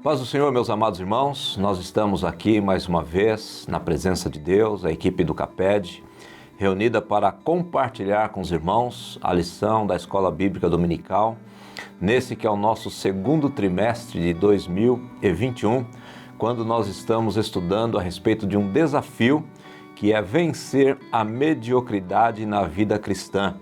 Paz do Senhor, meus amados irmãos, nós estamos aqui mais uma vez na presença de Deus, a equipe do CAPED, reunida para compartilhar com os irmãos a lição da Escola Bíblica Dominical, nesse que é o nosso segundo trimestre de 2021, quando nós estamos estudando a respeito de um desafio que é vencer a mediocridade na vida cristã.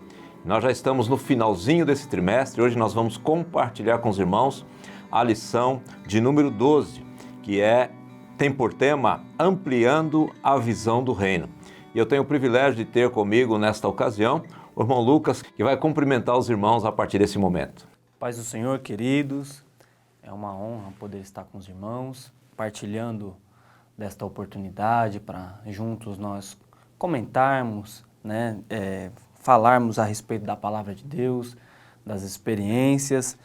Nós já estamos no finalzinho desse trimestre, hoje nós vamos compartilhar com os irmãos a lição de número 12, que tem por tema Ampliando a Visão do Reino. E eu tenho o privilégio de ter comigo nesta ocasião o irmão Lucas, que vai cumprimentar os irmãos a partir desse momento. Paz do Senhor, queridos, é uma honra poder estar com os irmãos, partilhando desta oportunidade para juntos nós comentarmos, falarmos a respeito da Palavra de Deus, das experiências,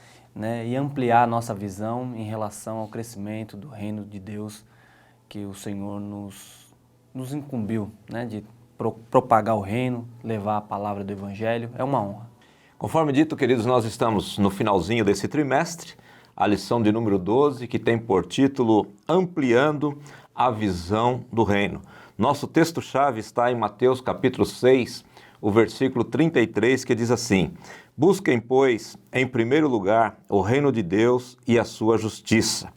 e ampliar a nossa visão em relação ao crescimento do reino de Deus que o Senhor nos incumbiu, de propagar o reino, levar a palavra do Evangelho. É uma honra. Conforme dito, queridos, nós estamos no finalzinho desse trimestre, a lição de número 12, que tem por título Ampliando a Visão do Reino. Nosso texto-chave está em Mateus capítulo 6, o versículo 33, que diz assim: Busquem, pois, em primeiro lugar o reino de Deus e a sua justiça.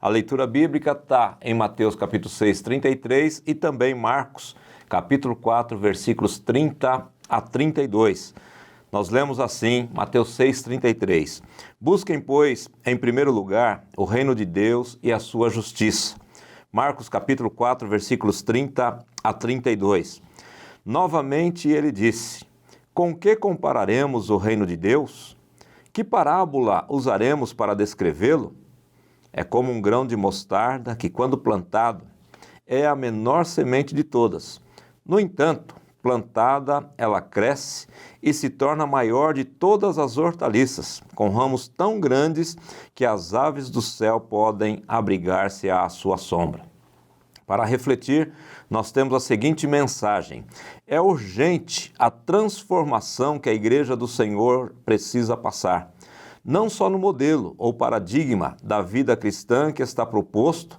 A leitura bíblica está em Mateus capítulo 6, 33 e também Marcos capítulo 4, versículos 30 a 32. Nós lemos assim, Mateus 6, 33. Busquem, pois, em primeiro lugar o reino de Deus e a sua justiça. Marcos capítulo 4, versículos 30 a 32. Novamente ele disse: Com que compararemos o reino de Deus? Que parábola usaremos para descrevê-lo? É como um grão de mostarda que, quando plantado, é a menor semente de todas. No entanto, plantada, ela cresce e se torna maior de todas as hortaliças, com ramos tão grandes que as aves do céu podem abrigar-se à sua sombra. Para refletir, nós temos a seguinte mensagem: é urgente a transformação que a Igreja do Senhor precisa passar, não só no modelo ou paradigma da vida cristã que está proposto,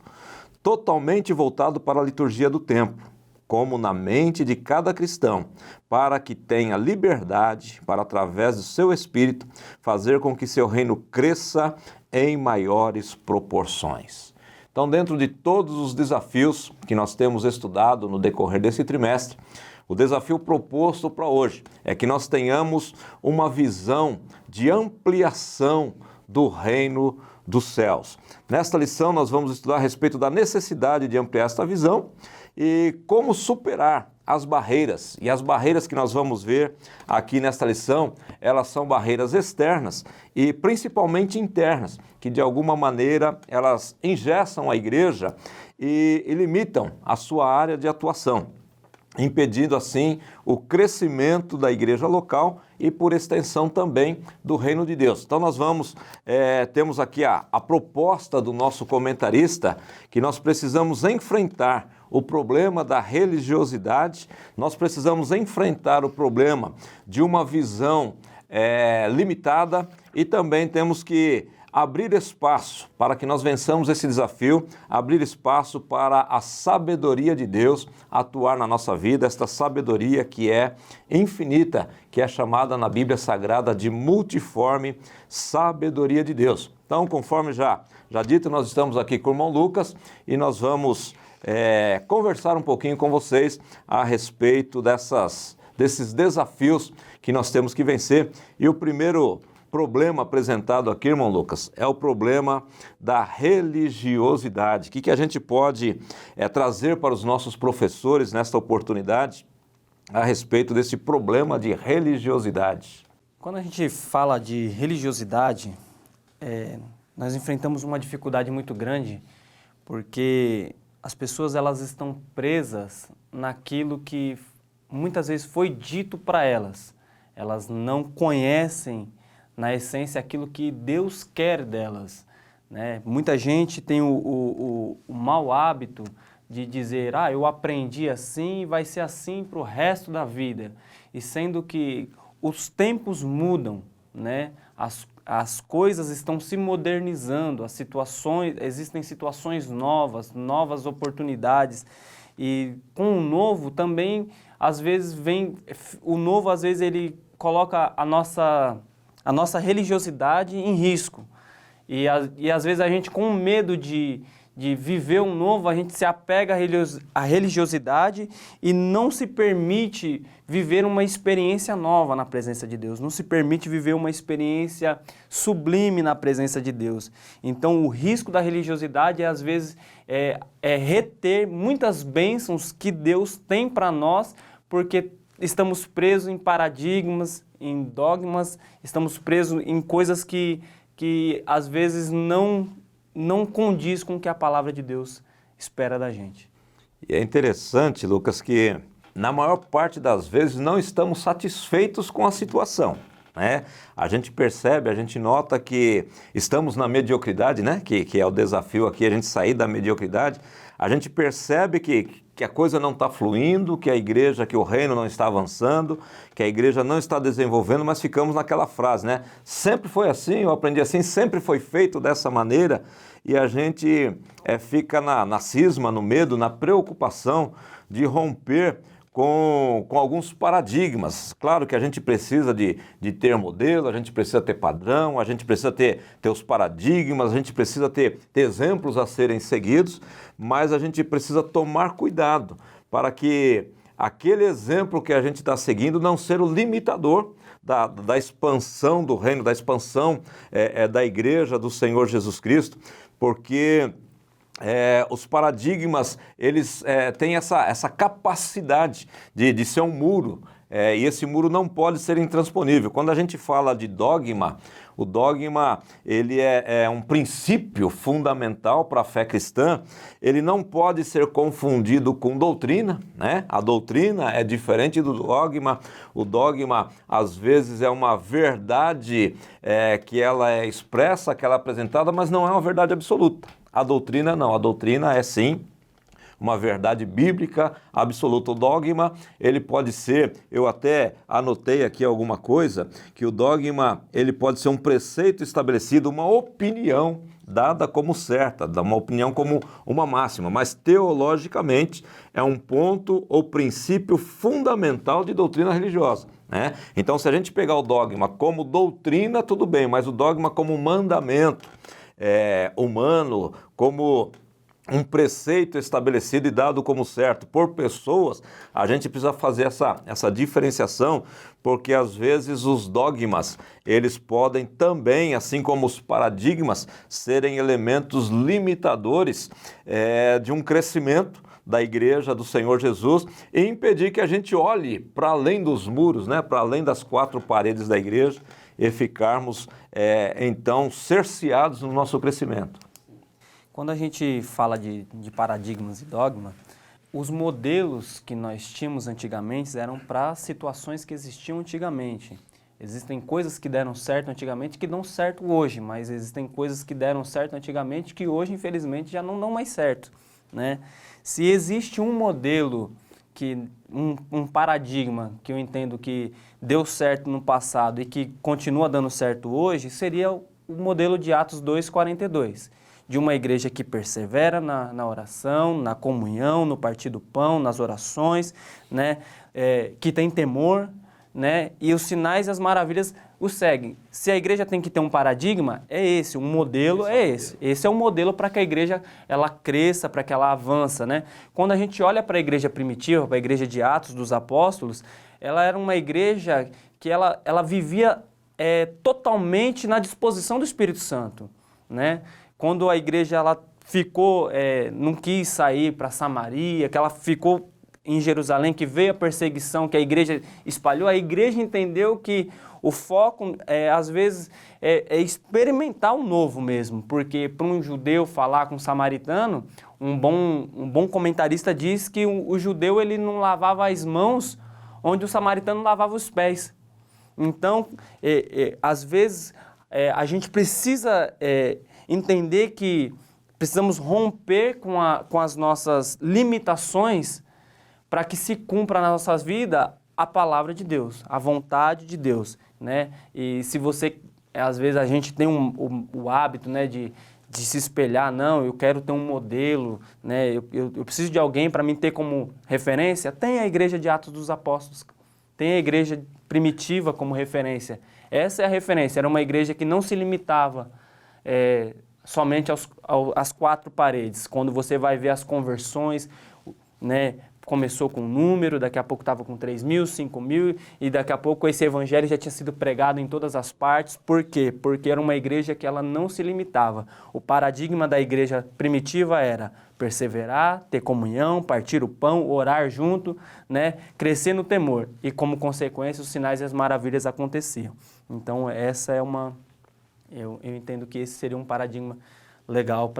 totalmente voltado para a liturgia do templo, como na mente de cada cristão, para que tenha liberdade para, através do seu espírito, fazer com que seu reino cresça em maiores proporções. Então, dentro de todos os desafios que nós temos estudado no decorrer desse trimestre, o desafio proposto para hoje é que nós tenhamos uma visão de ampliação do reino dos céus. Nesta lição, nós vamos estudar a respeito da necessidade de ampliar esta visão e como superar as barreiras. E as barreiras que nós vamos ver aqui nesta lição, elas são barreiras externas e principalmente internas, que de alguma maneira elas engessam a igreja e limitam a sua área de atuação, impedindo assim o crescimento da igreja local e, por extensão, também do reino de Deus. Então nós temos aqui a proposta do nosso comentarista, que nós precisamos enfrentar o problema da religiosidade, nós precisamos enfrentar o problema de uma visão limitada e também temos que abrir espaço para que nós vençamos esse desafio, abrir espaço para a sabedoria de Deus atuar na nossa vida, esta sabedoria que é infinita, que é chamada na Bíblia Sagrada de multiforme sabedoria de Deus. Então, conforme já dito, nós estamos aqui com o irmão Lucas e nós vamos conversar um pouquinho com vocês a respeito desses desafios que nós temos que vencer. E o primeiro problema apresentado aqui, irmão Lucas, é o problema da religiosidade. O que a gente pode trazer para os nossos professores nesta oportunidade a respeito desse problema de religiosidade? Quando a gente fala de religiosidade, nós enfrentamos uma dificuldade muito grande, porque as pessoas elas estão presas naquilo que muitas vezes foi dito para elas. Elas não conhecem na essência aquilo que Deus quer delas, Muita gente tem o mau hábito de dizer, eu aprendi assim e vai ser assim para o resto da vida. E sendo que os tempos mudam, as coisas estão se modernizando, existem situações novas, novas oportunidades. E com o novo também, às vezes ele coloca a nossa religiosidade em risco. E às vezes a gente, com medo de viver um novo, a gente se apega à religiosidade e não se permite viver uma experiência nova na presença de Deus, não se permite viver uma experiência sublime na presença de Deus. Então, o risco da religiosidade, às vezes, é reter muitas bênçãos que Deus tem para nós, porque estamos presos em paradigmas, em dogmas, estamos presos em coisas que às vezes não condiz com o que a palavra de Deus espera da gente. E é interessante, Lucas, que na maior parte das vezes não estamos satisfeitos com a situação, né? A gente percebe, a gente nota que estamos na mediocridade, né? Que é o desafio aqui, a gente sair da mediocridade. A gente percebe que a coisa não está fluindo, que a igreja, que o reino não está avançando, que a igreja não está desenvolvendo, mas ficamos naquela frase, né? Sempre foi assim, eu aprendi assim, sempre foi feito dessa maneira, e a gente fica na cisma, no medo, na preocupação de romper com alguns paradigmas. Claro que a gente precisa de ter modelo, a gente precisa ter padrão, a gente precisa ter os paradigmas, a gente precisa ter exemplos a serem seguidos, mas a gente precisa tomar cuidado para que aquele exemplo que a gente está seguindo não seja o limitador da expansão do reino, da expansão da igreja do Senhor Jesus Cristo, porque os paradigmas, eles têm essa capacidade de ser um muro, e esse muro não pode ser intransponível. Quando a gente fala de dogma, o dogma ele é um princípio fundamental para a fé cristã, ele não pode ser confundido com doutrina, né? A doutrina é diferente do dogma, o dogma às vezes é uma verdade que ela é expressa, que ela é apresentada, mas não é uma verdade absoluta. A doutrina não, a doutrina é sim uma verdade bíblica absoluta. O dogma, ele pode ser, eu até anotei aqui alguma coisa, que o dogma, ele pode ser um preceito estabelecido, uma opinião dada como certa, uma opinião como uma máxima, mas teologicamente é um ponto ou princípio fundamental de doutrina religiosa, né? Então, se a gente pegar o dogma como doutrina, tudo bem, mas o dogma como mandamento humano, como um preceito estabelecido e dado como certo por pessoas, a gente precisa fazer essa diferenciação, porque às vezes os dogmas, eles podem também, assim como os paradigmas, serem elementos limitadores de um crescimento da igreja do Senhor Jesus e impedir que a gente olhe para além dos muros, né, para além das quatro paredes da igreja e ficarmos, então, cerceados no nosso crescimento. Quando a gente fala de paradigmas e dogma, os modelos que nós tínhamos antigamente eram para situações que existiam antigamente. Existem coisas que deram certo antigamente que dão certo hoje, mas existem coisas que deram certo antigamente que hoje, infelizmente, já não dão mais certo, né? Se existe um modelo, um paradigma que eu entendo que deu certo no passado e que continua dando certo hoje, seria o modelo de Atos 2:42. De uma igreja que persevera na oração, na comunhão, no partir do pão, nas orações, né? Que tem temor, né? E os sinais e as maravilhas o seguem. Se a igreja tem que ter um paradigma, é esse, um modelo é esse. Esse é o modelo para que a igreja ela cresça, para que ela avança, né? Quando a gente olha para a igreja primitiva, para a igreja de Atos dos Apóstolos, ela era uma igreja que ela vivia totalmente na disposição do Espírito Santo, né? Quando a igreja ela ficou, não quis sair para Samaria, que ela ficou em Jerusalém, que veio a perseguição, que a igreja espalhou, a igreja entendeu que o foco, às vezes, é experimentar o novo mesmo, porque para um judeu falar com um samaritano, um bom comentarista diz que o judeu ele não lavava as mãos onde o samaritano lavava os pés. Então, às vezes, a gente precisa entender que precisamos romper com as nossas limitações para que se cumpra na nossa vida a palavra de Deus, a vontade de Deus, né? E se você às vezes a gente tem o hábito, né, de se espelhar, não, eu quero ter um modelo, né, eu preciso de alguém para me ter como referência. Tem a igreja de Atos dos Apóstolos, tem a igreja primitiva como referência. Essa é a referência, era uma igreja que não se limitava somente às quatro paredes. Quando você vai ver as conversões, né, começou com um número, daqui a pouco estava com 3.000, 5.000, e daqui a pouco esse evangelho já tinha sido pregado em todas as partes. Por quê? Porque era uma igreja que ela não se limitava. O paradigma da igreja primitiva era perseverar, ter comunhão, partir o pão, orar junto, né, crescer no temor. E como consequência, os sinais e as maravilhas aconteciam. Então, essa é uma... Eu entendo que esse seria um paradigma legal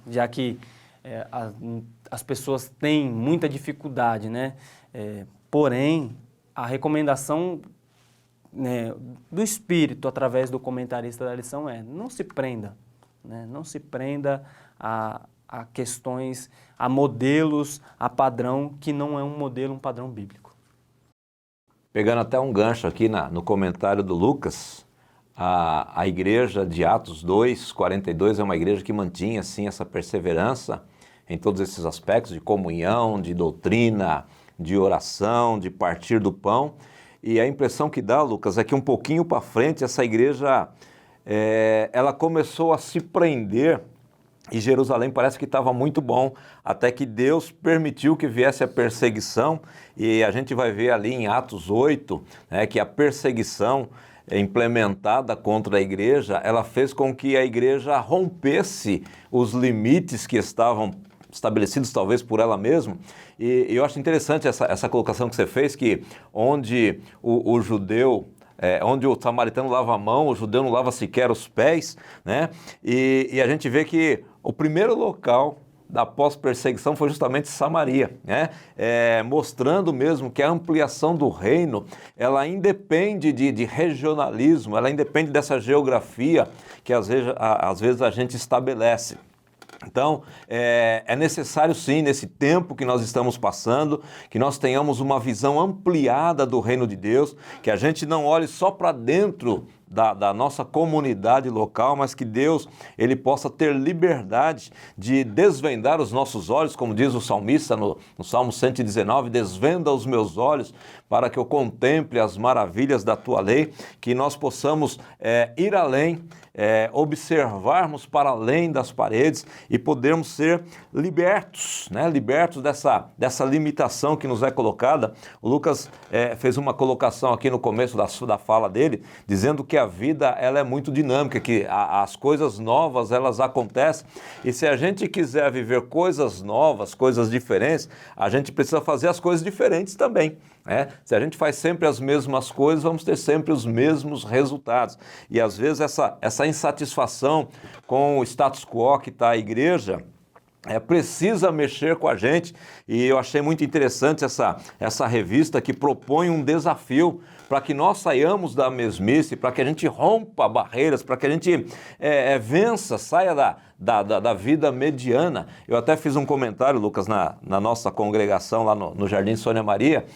já que as pessoas têm muita dificuldade, né? Porém, a recomendação, né, do Espírito através do comentarista da lição não se prenda, né? Não se prenda a questões, a modelos, a padrão que não é um padrão bíblico. Pegando até um gancho aqui no comentário do Lucas, a igreja de Atos 2:42 é uma igreja que mantinha, assim, essa perseverança em todos esses aspectos de comunhão, de doutrina, de oração, de partir do pão. E a impressão que dá, Lucas, é que um pouquinho para frente essa igreja, ela começou a se prender e Jerusalém parece que estava muito bom, até que Deus permitiu que viesse a perseguição. E a gente vai ver ali em Atos 8, né, que a perseguição implementada contra a igreja, ela fez com que a igreja rompesse os limites que estavam estabelecidos talvez por ela mesma. E eu acho interessante essa colocação que você fez, que onde o judeu, onde o samaritano lava a mão, o judeu não lava sequer os pés, né? E a gente vê que o primeiro local da pós-perseguição foi justamente Samaria, né? Mostrando mesmo que a ampliação do reino, ela independe de regionalismo, ela independe dessa geografia que às vezes a gente estabelece. Então, é necessário sim, nesse tempo que nós estamos passando, que nós tenhamos uma visão ampliada do reino de Deus, que a gente não olhe só para dentro da nossa comunidade local, mas que Deus, ele possa ter liberdade de desvendar os nossos olhos, como diz o salmista no Salmo 119, desvenda os meus olhos para que eu contemple as maravilhas da tua lei, que nós possamos ir além, observarmos para além das paredes e podermos ser libertos, né? Libertos dessa limitação que nos é colocada. O Lucas fez uma colocação aqui no começo da fala dele, dizendo que a vida ela é muito dinâmica, que as coisas novas elas acontecem, e se a gente quiser viver coisas novas, coisas diferentes, a gente precisa fazer as coisas diferentes também. Se a gente faz sempre as mesmas coisas, vamos ter sempre os mesmos resultados. E às vezes essa insatisfação com o status quo que está a igreja, precisa mexer com a gente. E eu achei muito interessante essa revista que propõe um desafio para que nós saiamos da mesmice, para que a gente rompa barreiras, para que a gente vença, saia da vida mediana. Eu até fiz um comentário, Lucas, na nossa congregação lá no Jardim Sônia Maria,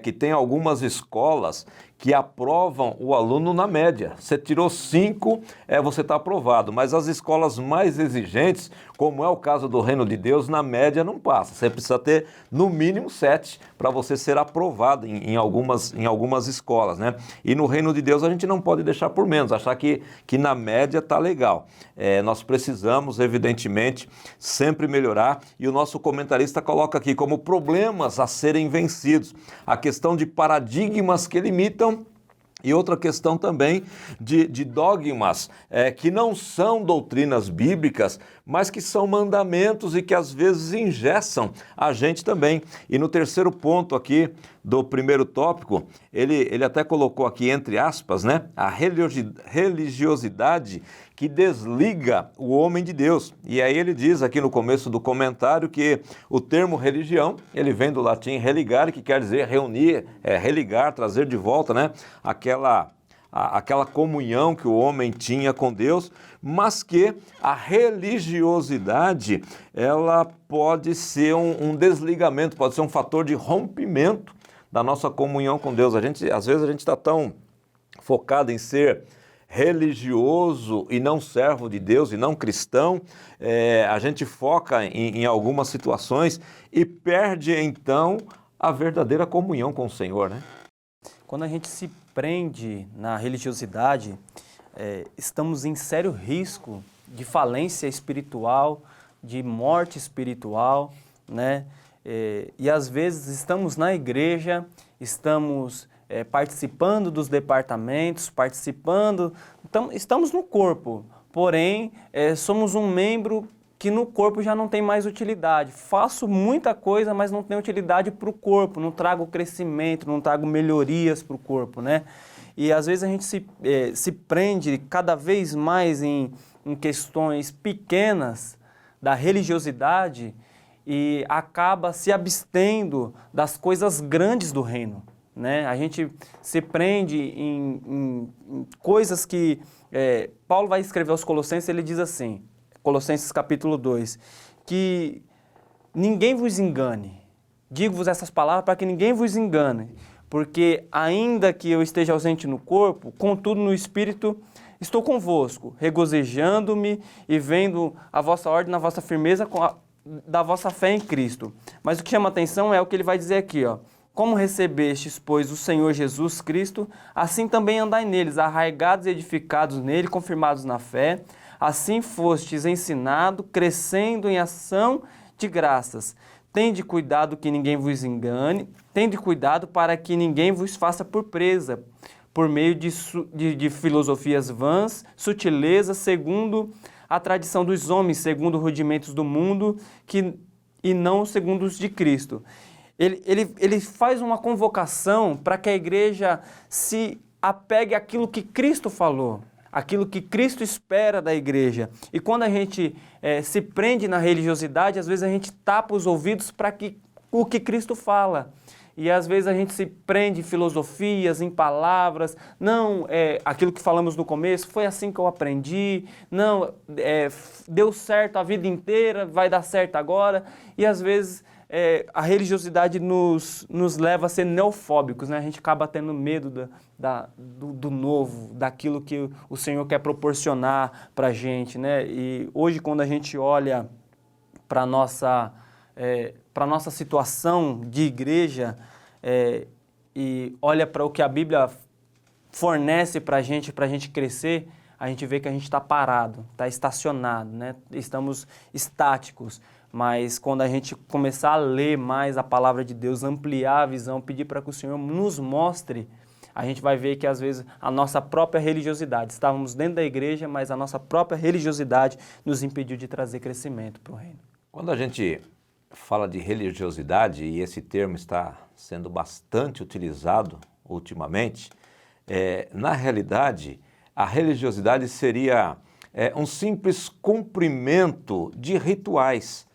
que tem algumas escolas que aprovam o aluno na média. Você tirou 5, você está aprovado. Mas as escolas mais exigentes, como é o caso do Reino de Deus, na média não passa. Você precisa ter no mínimo 7 para você ser aprovado em algumas escolas, né? E no Reino de Deus a gente não pode deixar por menos, achar que na média está legal. Nós precisamos, evidentemente, sempre melhorar. E o nosso comentarista coloca aqui como problemas a serem vencidos a questão de paradigmas que limitam e outra questão também de dogmas que não são doutrinas bíblicas, mas que são mandamentos e que às vezes engessam a gente também. E no terceiro ponto aqui do primeiro tópico, ele até colocou aqui entre aspas, né, a religiosidade que desliga o homem de Deus. E aí ele diz aqui no começo do comentário que o termo religião, ele vem do latim religare, que quer dizer reunir, religar, trazer de volta, né, aquela comunhão que o homem tinha com Deus, mas que a religiosidade, ela pode ser um desligamento, pode ser um fator de rompimento da nossa comunhão com Deus. Às vezes a gente está tão focado em ser religioso e não servo de Deus e não cristão, a gente foca em algumas situações e perde então a verdadeira comunhão com o Senhor, né? Quando a gente se prende na religiosidade, estamos em sério risco de falência espiritual, de morte espiritual, né? E às vezes estamos na igreja, estamos participando dos departamentos, estamos no corpo, porém somos um membro que no corpo já não tem mais utilidade. Faço muita coisa, mas não tenho utilidade para o corpo, não trago crescimento, não trago melhorias para o corpo, né? E às vezes a gente se prende cada vez mais em questões pequenas da religiosidade e acaba se abstendo das coisas grandes do reino, né? A gente se prende em coisas que Paulo vai escrever aos Colossenses, ele diz assim, Colossenses capítulo 2, que ninguém vos engane. Digo-vos essas palavras para que ninguém vos engane, porque ainda que eu esteja ausente no corpo, contudo no espírito estou convosco, regozijando-me e vendo a vossa ordem na vossa firmeza da vossa fé em Cristo. Mas o que chama atenção é o que ele vai dizer aqui, ó. Como recebestes, pois, o Senhor Jesus Cristo, assim também andai neles, arraigados e edificados nele, confirmados na fé. Assim fostes ensinado, crescendo em ação de graças. Tende cuidado que ninguém vos engane, tende cuidado para que ninguém vos faça por presa, por meio de filosofias vãs, sutilezas, segundo a tradição dos homens, segundo os rudimentos do mundo, e não segundo os de Cristo. Ele faz uma convocação para que a igreja se apegue àquilo que Cristo falou, aquilo que Cristo espera da igreja. E quando a gente se prende na religiosidade, às vezes a gente tapa os ouvidos para o que Cristo fala. E às vezes a gente se prende em filosofias, em palavras. Não, aquilo que falamos no começo, foi assim que eu aprendi. Não, deu certo a vida inteira, vai dar certo agora. E às vezes a religiosidade nos leva a ser neofóbicos, né? A gente acaba tendo medo do novo, daquilo que o Senhor quer proporcionar para a gente, né? E hoje, quando a gente olha para a nossa situação de igreja e olha para o que a Bíblia fornece para a gente crescer, a gente vê que a gente está parado, está estacionado, né? Estamos estáticos. Mas quando a gente começar a ler mais a palavra de Deus, ampliar a visão, pedir para que o Senhor nos mostre, a gente vai ver que às vezes a nossa própria religiosidade, estávamos dentro da igreja, mas a nossa própria religiosidade nos impediu de trazer crescimento para o reino. Quando a gente fala de religiosidade, e esse termo está sendo bastante utilizado ultimamente, na realidade, a religiosidade seria um simples cumprimento de rituais.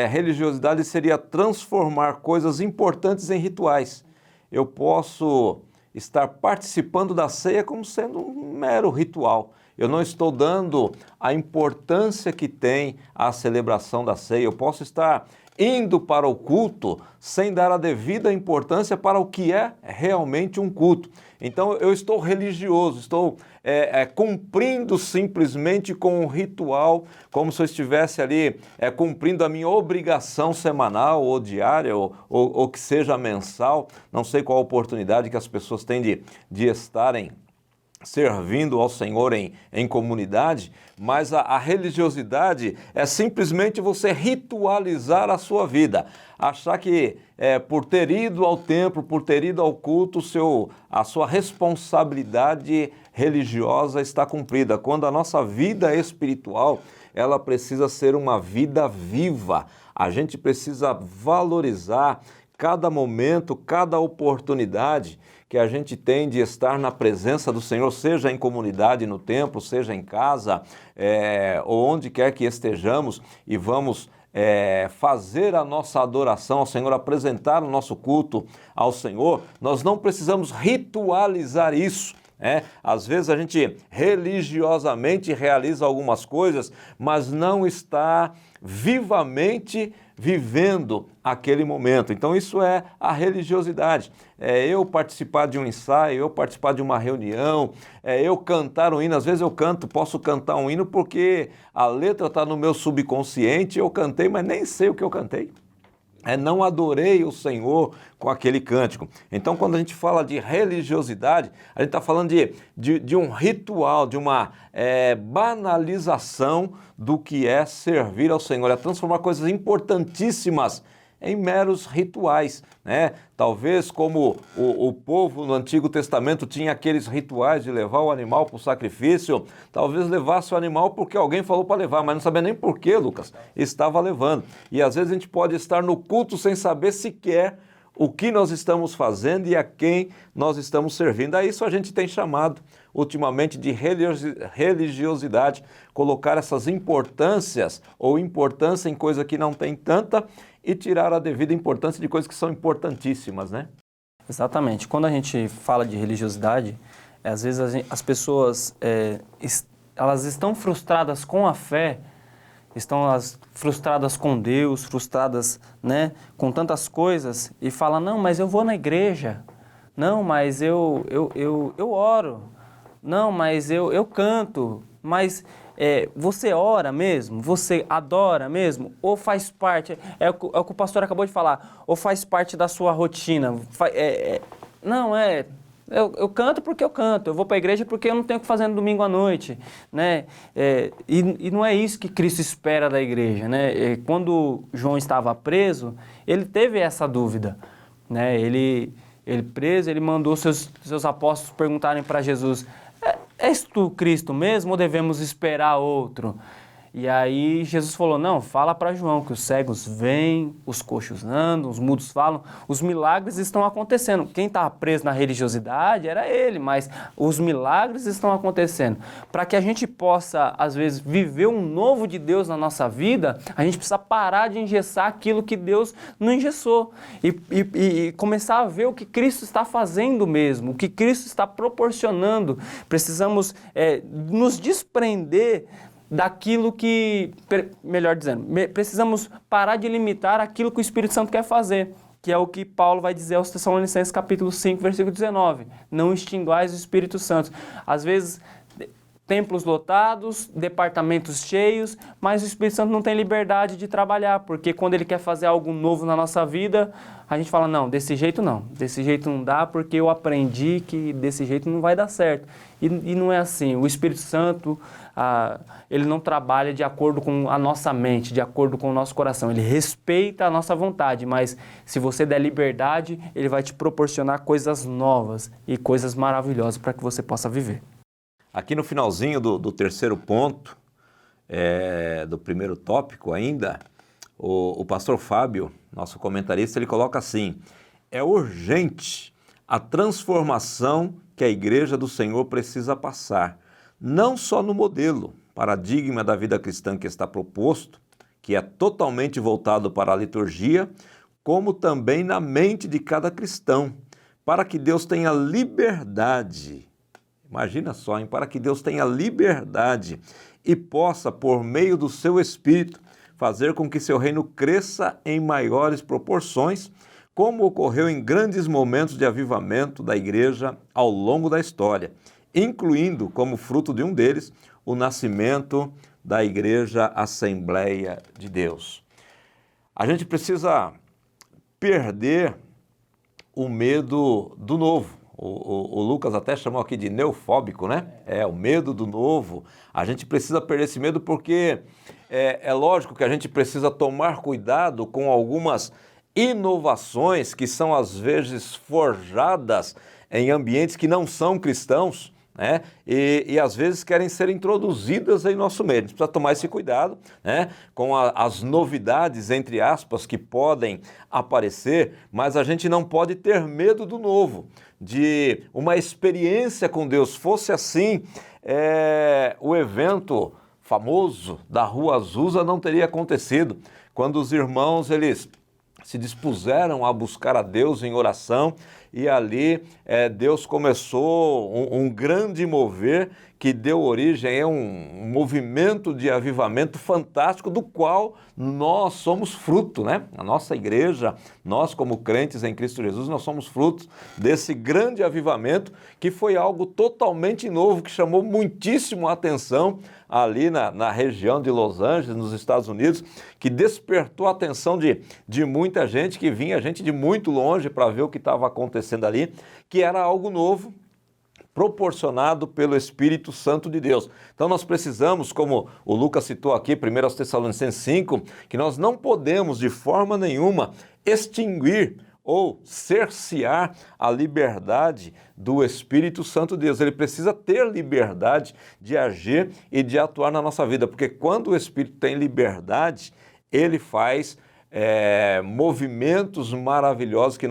Religiosidade seria transformar coisas importantes em rituais. Eu posso estar participando da ceia como sendo um mero ritual. Eu não estou dando a importância que tem a celebração da ceia. Eu posso estar indo para o culto sem dar a devida importância para o que é realmente um culto. Então eu estou religioso, estou cumprindo simplesmente com um ritual, como se eu estivesse ali cumprindo a minha obrigação semanal ou diária ou que seja mensal. Não sei qual a oportunidade que as pessoas têm de estarem servindo ao Senhor em comunidade, mas a religiosidade é simplesmente você ritualizar a sua vida, achar que por ter ido ao templo, por ter ido ao culto, a sua responsabilidade religiosa está cumprida, quando a nossa vida espiritual, ela precisa ser uma vida viva. A gente precisa valorizar cada momento, cada oportunidade que a gente tem de estar na presença do Senhor, seja em comunidade, no templo, seja em casa, ou onde quer que estejamos, e vamos fazer a nossa adoração ao Senhor, apresentar o nosso culto ao Senhor. Nós não precisamos ritualizar isso Às vezes a gente religiosamente realiza algumas coisas, mas não está vivamente vivendo aquele momento. Então isso é a religiosidade. É eu participar de um ensaio, eu participar de uma reunião, eu cantar um hino. Às vezes eu posso cantar um hino porque a letra está no meu subconsciente, eu cantei, mas nem sei o que eu cantei. Não adorei o Senhor com aquele cântico. Então, quando a gente fala de religiosidade, a gente está falando de um ritual, de uma banalização do que é servir ao Senhor, é transformar coisas importantíssimas em meros rituais, né? Talvez como o povo no Antigo Testamento tinha aqueles rituais de levar o animal para o sacrifício, talvez levasse o animal porque alguém falou para levar, mas não sabia nem por que, Lucas, estava levando. E às vezes a gente pode estar no culto sem saber sequer o que nós estamos fazendo e a quem nós estamos servindo. A isso a gente tem chamado ultimamente de religiosidade, colocar essas importâncias ou importância em coisa que não tem tanta e tirar a devida importância de coisas que são importantíssimas, né? Exatamente. Quando a gente fala de religiosidade, às vezes as pessoas elas estão frustradas com a fé, estão frustradas com Deus, frustradas, né, com tantas coisas e falam, não, mas eu vou na igreja, não, mas eu oro, não, mas eu canto, mas você ora mesmo? Você adora mesmo? Ou faz parte, é o que o pastor acabou de falar, ou faz parte da sua rotina? Não, eu canto porque eu canto, eu vou para a igreja porque eu não tenho o que fazer no domingo à noite, né? E não é isso que Cristo espera da igreja, né? Quando João estava preso, ele teve essa dúvida, né? Ele preso, ele mandou seus apóstolos perguntarem para Jesus, és tu Cristo mesmo ou devemos esperar outro? E aí Jesus falou, não, fala para João que os cegos vêm, os coxos andam, os mudos falam, os milagres estão acontecendo. Quem estava preso na religiosidade era ele, mas os milagres estão acontecendo. Para que a gente possa, às vezes, viver um novo de Deus na nossa vida, a gente precisa parar de engessar aquilo que Deus não engessou e começar a ver o que Cristo está fazendo mesmo, o que Cristo está proporcionando. Precisamos nos desprender daquilo que, melhor dizendo, precisamos parar de limitar aquilo que o Espírito Santo quer fazer, que é o que Paulo vai dizer aos Tessalonicenses capítulo 5, versículo 19, não extinguais o Espírito Santo. Às vezes, templos lotados, departamentos cheios, mas o Espírito Santo não tem liberdade de trabalhar, porque quando ele quer fazer algo novo na nossa vida, a gente fala, não, desse jeito não dá, porque eu aprendi que desse jeito não vai dar certo. E não é assim, o Espírito Santo, ele não trabalha de acordo com a nossa mente, de acordo com o nosso coração, ele respeita a nossa vontade, mas se você der liberdade, ele vai te proporcionar coisas novas e coisas maravilhosas para que você possa viver. Aqui no finalzinho do terceiro ponto, do primeiro tópico ainda, o pastor Fábio, nosso comentarista, ele coloca assim, é urgente a transformação que a Igreja do Senhor precisa passar, não só no modelo, paradigma da vida cristã que está proposto, que é totalmente voltado para a liturgia, como também na mente de cada cristão, para que Deus tenha liberdade. Imagina só, para que Deus tenha liberdade e possa, por meio do seu Espírito, fazer com que seu reino cresça em maiores proporções, como ocorreu em grandes momentos de avivamento da igreja ao longo da história, incluindo, como fruto de um deles, o nascimento da Igreja Assembleia de Deus. A gente precisa perder o medo do novo. O Lucas até chamou aqui de neofóbico, né? O medo do novo. A gente precisa perder esse medo porque é lógico que a gente precisa tomar cuidado com algumas inovações que são às vezes forjadas em ambientes que não são cristãos, né? E às vezes querem ser introduzidas em nosso meio. A gente precisa tomar esse cuidado, né? Com as novidades, entre aspas, que podem aparecer, mas a gente não pode ter medo do novo, de uma experiência com Deus. Fosse assim, o evento famoso da Rua Azusa não teria acontecido, quando os irmãos eles se dispuseram a buscar a Deus em oração e ali Deus começou um grande mover que deu origem a um movimento de avivamento fantástico do qual nós somos fruto, né? A nossa igreja, nós como crentes em Cristo Jesus, nós somos frutos desse grande avivamento que foi algo totalmente novo, que chamou muitíssimo a atenção ali na região de Los Angeles, nos Estados Unidos, que despertou a atenção de muita gente, que vinha gente de muito longe para ver o que estava acontecendo ali, que era algo novo, proporcionado pelo Espírito Santo de Deus. Então nós precisamos, como o Lucas citou aqui, 1 Tessalonicenses 5, que nós não podemos de forma nenhuma extinguir ou cercear a liberdade do Espírito Santo de Deus. Ele precisa ter liberdade de agir e de atuar na nossa vida, porque quando o Espírito tem liberdade, ele faz movimentos maravilhosos que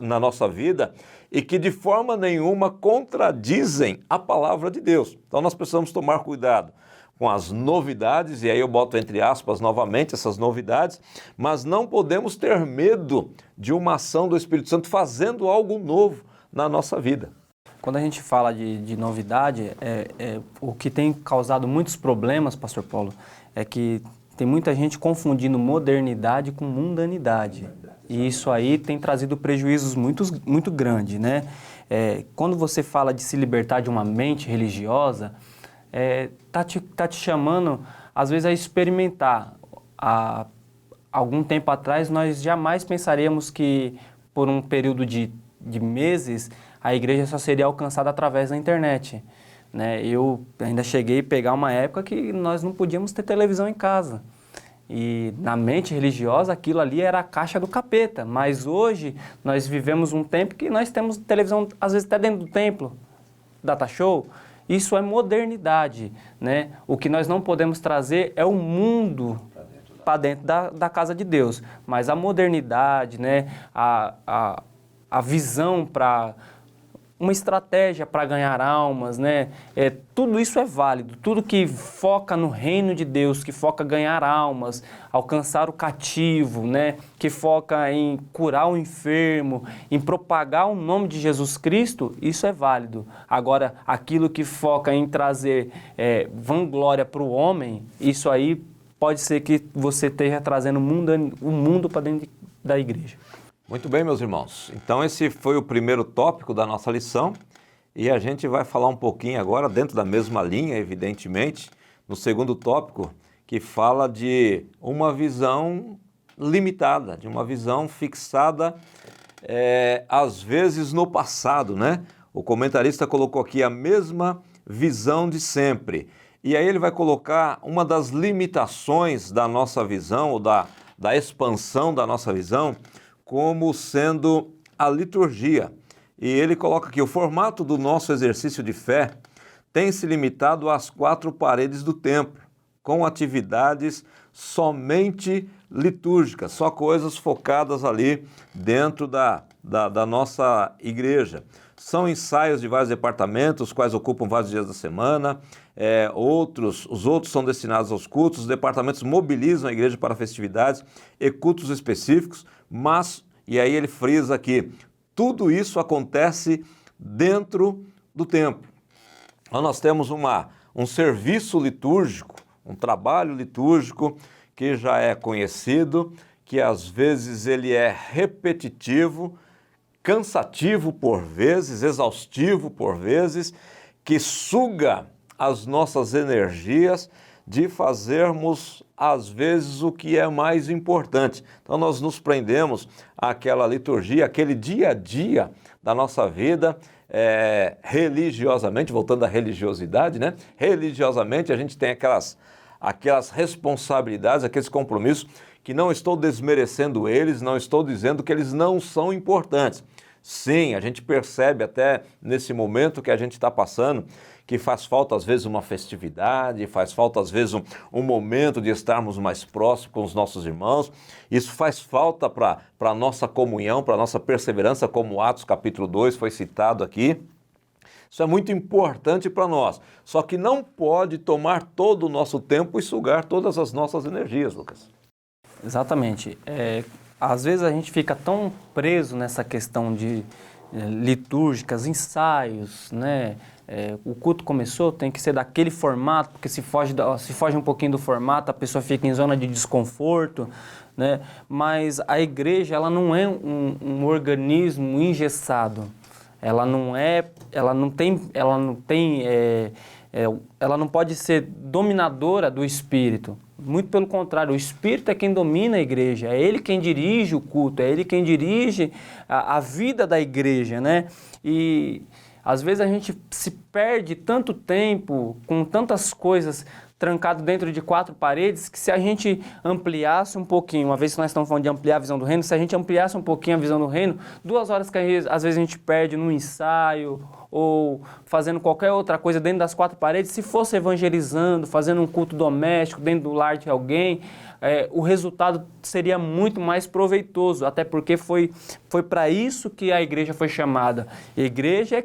na nossa vida e que de forma nenhuma contradizem a palavra de Deus. Então nós precisamos tomar cuidado com as novidades, e aí eu boto entre aspas novamente essas novidades, mas não podemos ter medo de uma ação do Espírito Santo fazendo algo novo na nossa vida. Quando a gente fala de novidade, o que tem causado muitos problemas, Pastor Paulo, é que tem muita gente confundindo modernidade com mundanidade. E isso aí tem trazido prejuízos muito grandes, né? Quando você fala de se libertar de uma mente religiosa, tá te chamando, às vezes, a experimentar. Há algum tempo atrás, nós jamais pensaríamos que, por um período de meses, a igreja só seria alcançada através da internet, né? Eu ainda cheguei a pegar uma época que nós não podíamos ter televisão em casa. E na mente religiosa aquilo ali era a caixa do capeta, mas hoje nós vivemos um tempo que nós temos televisão às vezes até dentro do templo, data show. Isso é modernidade, né? O que nós não podemos trazer é o mundo para dentro da casa de Deus, mas a modernidade, né? A visão para uma estratégia para ganhar almas, né? Tudo isso é válido, tudo que foca no reino de Deus, que foca em ganhar almas, alcançar o cativo, né? Que foca em curar o enfermo, em propagar o nome de Jesus Cristo, isso é válido. Agora, aquilo que foca em trazer vanglória para o homem, isso aí pode ser que você esteja trazendo o mundo para dentro da igreja. Muito bem, meus irmãos. Então esse foi o primeiro tópico da nossa lição e a gente vai falar um pouquinho agora, dentro da mesma linha, evidentemente, no segundo tópico, que fala de uma visão limitada, de uma visão fixada, às vezes no passado, né? O comentarista colocou aqui a mesma visão de sempre. E aí ele vai colocar uma das limitações da nossa visão, ou da expansão da nossa visão, como sendo a liturgia. E ele coloca aqui, o formato do nosso exercício de fé tem se limitado às 4 paredes do templo, com atividades somente litúrgicas, só coisas focadas ali dentro da nossa igreja. São ensaios de vários departamentos, os quais ocupam vários dias da semana, os outros são destinados aos cultos, os departamentos mobilizam a igreja para festividades e cultos específicos, mas, e aí ele frisa aqui, tudo isso acontece dentro do templo. Então nós temos um serviço litúrgico, um trabalho litúrgico que já é conhecido, que às vezes ele é repetitivo, cansativo por vezes, exaustivo por vezes, que suga as nossas energias de fazermos, às vezes, o que é mais importante. Então nós nos prendemos àquela liturgia, aquele dia a dia da nossa vida, religiosamente, voltando à religiosidade, né? Religiosamente a gente tem aquelas responsabilidades, aqueles compromissos, que não estou desmerecendo eles, não estou dizendo que eles não são importantes. Sim, a gente percebe até nesse momento que a gente está passando que faz falta às vezes uma festividade, faz falta às vezes um momento de estarmos mais próximos com os nossos irmãos. Isso faz falta para a nossa comunhão, para a nossa perseverança, como Atos capítulo 2 foi citado aqui. Isso é muito importante para nós, só que não pode tomar todo o nosso tempo e sugar todas as nossas energias, Lucas. Exatamente. Às vezes a gente fica tão preso nessa questão litúrgicas, ensaios, né? O culto começou, tem que ser daquele formato, porque se foge um pouquinho do formato, a pessoa fica em zona de desconforto, né? Mas a igreja, ela não é um organismo engessado. Ela não pode ser dominadora do Espírito. Muito pelo contrário, o Espírito é quem domina a igreja, é Ele quem dirige o culto, é Ele quem dirige a vida da igreja, né? E às vezes a gente se perde tanto tempo com tantas coisas trancado dentro de 4 paredes, que se a gente ampliasse um pouquinho, uma vez que nós estamos falando de ampliar a visão do reino, se a gente ampliasse um pouquinho a visão do reino, 2 horas que às vezes a gente perde no ensaio ou fazendo qualquer outra coisa dentro das 4 paredes, se fosse evangelizando, fazendo um culto doméstico dentro do lar de alguém, o resultado seria muito mais proveitoso, até porque foi para isso que a igreja foi chamada. Igreja é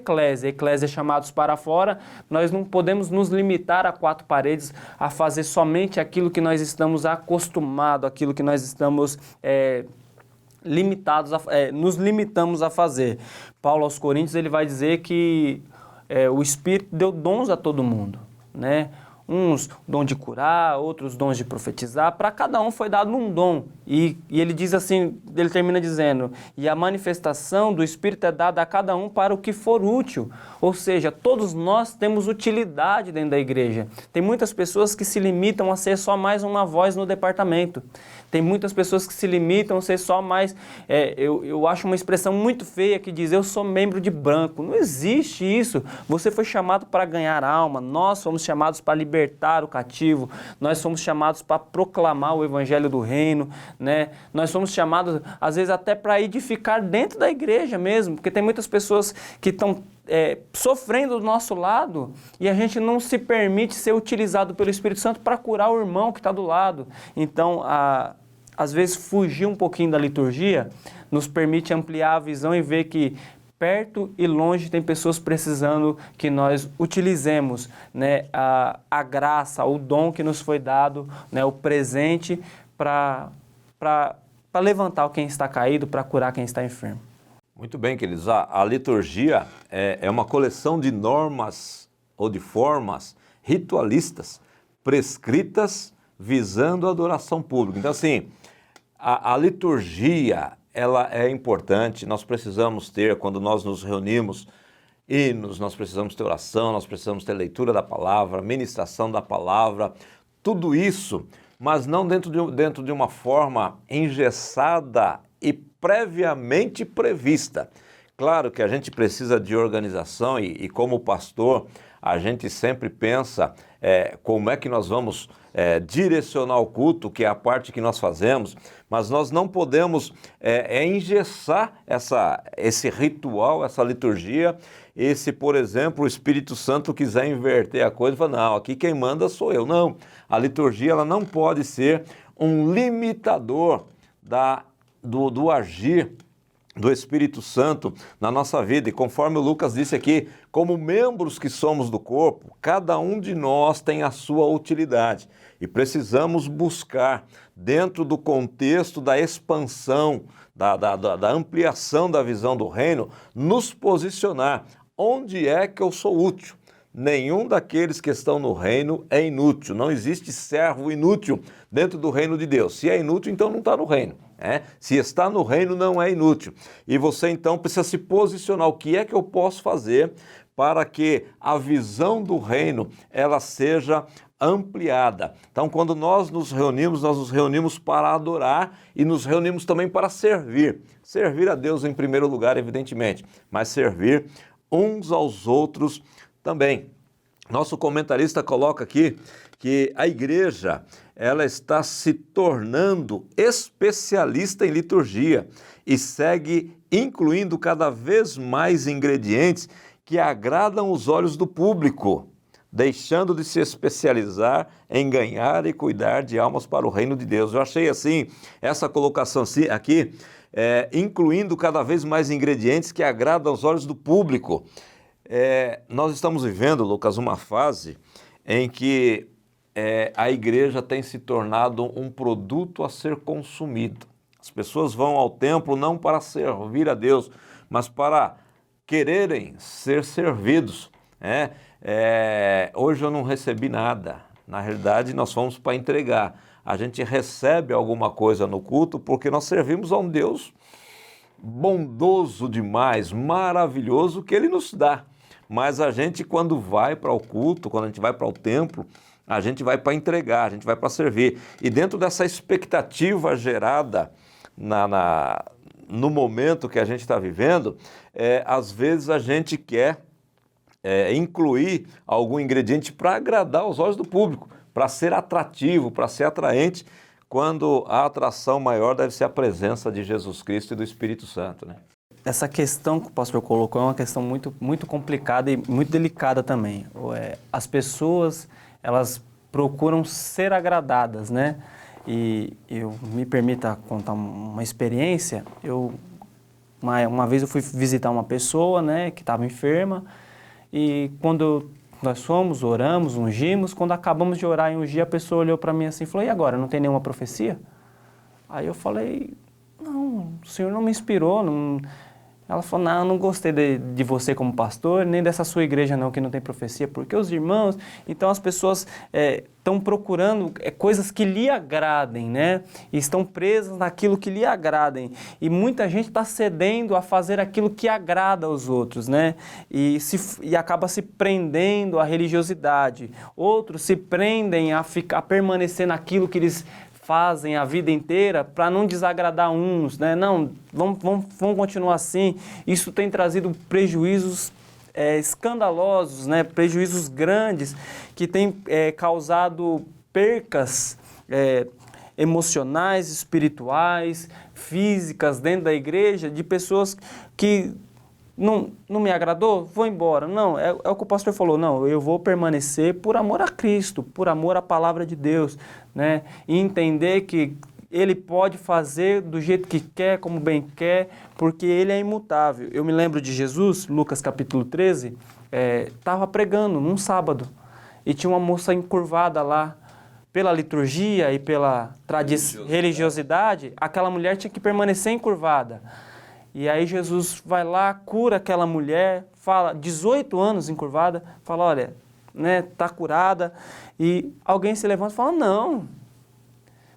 eclésia chamados para fora. Nós não podemos nos limitar a 4 paredes, a fazer somente aquilo que nós estamos acostumados, aquilo que nós estamos nos limitamos a fazer. Paulo aos Coríntios, ele vai dizer que o Espírito deu dons a todo mundo, né? Uns dom de curar, outros dons de profetizar, para cada um foi dado um dom. E ele diz assim, ele termina dizendo, e a manifestação do Espírito é dada a cada um para o que for útil. Ou seja, todos nós temos utilidade dentro da igreja. Tem muitas pessoas que se limitam a ser só mais uma voz no departamento. Tem muitas pessoas que se limitam a ser só mais... eu acho uma expressão muito feia que diz, eu sou membro de branco. Não existe isso. Você foi chamado para ganhar alma. Nós fomos chamados para libertar o cativo. Nós fomos chamados para proclamar o evangelho do reino, né? Nós fomos chamados, às vezes, até para edificar dentro da igreja mesmo. Porque tem muitas pessoas que estão... sofrendo do nosso lado e a gente não se permite ser utilizado pelo Espírito Santo para curar o irmão que está do lado. Então, às vezes, fugir um pouquinho da liturgia nos permite ampliar a visão e ver que perto e longe tem pessoas precisando que nós utilizemos, né, a graça, o dom que nos foi dado, né, o presente para levantar quem está caído, para curar quem está enfermo. Muito bem, queridos. A liturgia é uma coleção de normas ou de formas ritualistas prescritas visando a adoração pública. Então, assim, a liturgia, ela é importante, nós precisamos ter, quando nós nos reunimos, hinos, nós precisamos ter oração, nós precisamos ter leitura da palavra, ministração da palavra, tudo isso, mas não dentro de uma forma engessada e previamente prevista. Claro que a gente precisa de organização e como pastor, a gente sempre pensa como é que nós vamos direcionar o culto, que é a parte que nós fazemos, mas nós não podemos engessar esse ritual, essa liturgia, se, por exemplo, o Espírito Santo quiser inverter a coisa e falar, não, aqui quem manda sou eu. Não, a liturgia ela não pode ser um limitador do agir do Espírito Santo na nossa vida. E conforme o Lucas disse aqui, como membros que somos do corpo, cada um de nós tem a sua utilidade. E precisamos buscar, dentro do contexto da expansão, da ampliação da visão do reino, nos posicionar. Onde é que eu sou útil? Nenhum daqueles que estão no reino é inútil. Não existe servo inútil dentro do reino de Deus. Se é inútil, então não está no reino. Se está no reino, não é inútil. E você, então, precisa se posicionar. O que é que eu posso fazer para que a visão do reino ela seja ampliada? Então, quando nós nos reunimos para adorar e nos reunimos também para servir. Servir a Deus em primeiro lugar, evidentemente, mas servir uns aos outros também. Nosso comentarista coloca aqui que a igreja ela está se tornando especialista em liturgia e segue incluindo cada vez mais ingredientes que agradam os olhos do público, deixando de se especializar em ganhar e cuidar de almas para o reino de Deus. Eu achei assim, essa colocação aqui, incluindo cada vez mais ingredientes que agradam aos olhos do público. Nós estamos vivendo, Lucas, uma fase em que a igreja tem se tornado um produto a ser consumido. As pessoas vão ao templo não para servir a Deus, mas para quererem ser servidos. Hoje eu não recebi nada. Na realidade, nós fomos para entregar. A gente recebe alguma coisa no culto porque nós servimos a um Deus bondoso demais, maravilhoso, que Ele nos dá. Mas a gente, quando vai para o culto, quando a gente vai para o templo, a gente vai para entregar, a gente vai para servir. E dentro dessa expectativa gerada no momento que a gente está vivendo, às vezes a gente quer incluir algum ingrediente para agradar os olhos do público, para ser atrativo, para ser atraente, quando a atração maior deve ser a presença de Jesus Cristo e do Espírito Santo, né? Essa questão que o pastor colocou é uma questão muito, muito complicada e muito delicada também. As pessoas, elas procuram ser agradadas, né? E eu me permita contar uma experiência. Uma vez eu fui visitar uma pessoa, né, que estava enferma, e quando nós fomos, oramos, ungimos, quando acabamos de orar e ungir, a pessoa olhou para mim assim e falou: e agora, não tem nenhuma profecia? Aí eu falei: não, o Senhor não me inspirou, não... Ela falou: não, eu não gostei de você como pastor, nem dessa sua igreja não, que não tem profecia, porque os irmãos... Então as pessoas estão procurando coisas que lhe agradem, né? E estão presas naquilo que lhe agradem. E muita gente está cedendo a fazer aquilo que agrada aos outros, né? E acaba se prendendo à religiosidade. Outros se prendem a permanecer naquilo que eles fazem a vida inteira para não desagradar uns, né? Não, vamos continuar assim. Isso tem trazido prejuízos escandalosos, né? Prejuízos grandes que têm causado percas emocionais, espirituais, físicas dentro da igreja, de pessoas que não me agradou, vou embora. Não, é o que o pastor falou, não, eu vou permanecer por amor a Cristo, por amor à palavra de Deus, né? E entender que Ele pode fazer do jeito que quer, como bem quer, porque Ele é imutável. Eu me lembro de Jesus, Lucas capítulo 13, estava pregando num sábado, e tinha uma moça encurvada lá. Pela liturgia e pela religiosidade, aquela mulher tinha que permanecer encurvada. E aí Jesus vai lá, cura aquela mulher, fala, 18 anos encurvada, fala: olha, né, tá curada. E alguém se levanta e fala: não,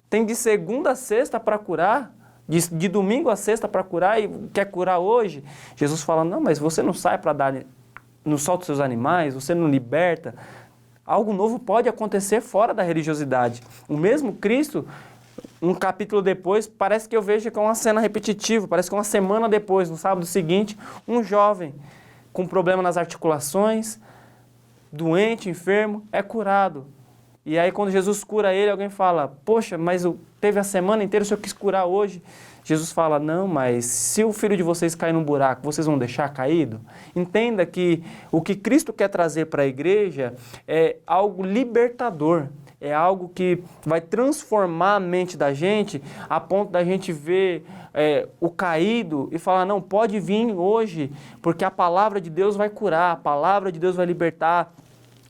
tem de segunda a sexta para curar, de domingo a sexta para curar, e quer curar hoje? Jesus fala: não, mas você não sai para dar, não solta os seus animais, você não liberta. Algo novo pode acontecer fora da religiosidade. O mesmo Cristo, um capítulo depois, parece que eu vejo que é uma cena repetitiva, parece que uma semana depois, no sábado seguinte, um jovem com problema nas articulações, doente, enfermo, é curado. E aí quando Jesus cura ele, alguém fala: poxa, mas teve a semana inteira, o Senhor quis curar hoje. Jesus fala: não, mas se o filho de vocês cair num buraco, vocês vão deixar caído? Entenda que o que Cristo quer trazer para a igreja é algo libertador. É algo que vai transformar a mente da gente a ponto da gente ver o caído e falar: não, pode vir hoje, porque a palavra de Deus vai curar, a palavra de Deus vai libertar.